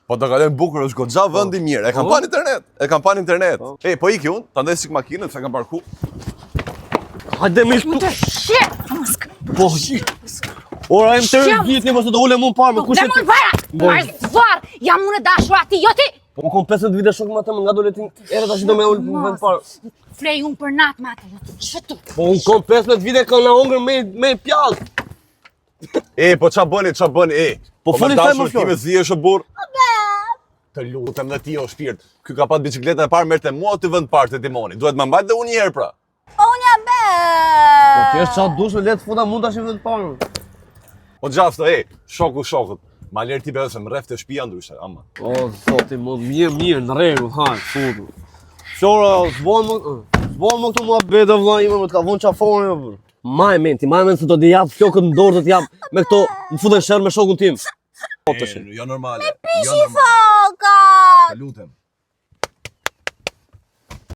Po të kalojmë bukur, është goxha vendi mirë. E kam pa në internet. E kam pa në internet. E, po iki unë, ta ndaj sik makinën, se kam parku. Hajde me Më të shit! Po, ora em tërë vjetë mos të ulem unë parë me kush. Dhe mund para! Marzvar! Jam unë dashur ati, jo ti! Po kom 15 vite shok më të nga dole ti erë tash do me ul në vend parë. Flej unë për natë me atë, çetu. Po unë kom 15 vite kam na hongër me pjallë. E, po qa bëni, e. Po foli fem më ti me zi është burr. Të lutem dhe ti o shpirt. Ky ka pat bicikleta e parë merrte mua ti vend parë te Timoni. Duhet më mbajt dhe unë një herë pra. Unë jam be! Po ti është çfarë dush me le të futa mund tash vend parë. Po gjaftë, shokut. Ma lërë ti be se më rref të shtëpia ndryshe, ama. O zoti më mirë në rregull, haj, futu. Çora zbon më këtu mua beta vëlla ime më të ka vënë çaforin. Maj menti se do të jap flokët në dorë do të jap me këto më futen shër me shokun tim. Jo normale. Pishi foka! Të lutem.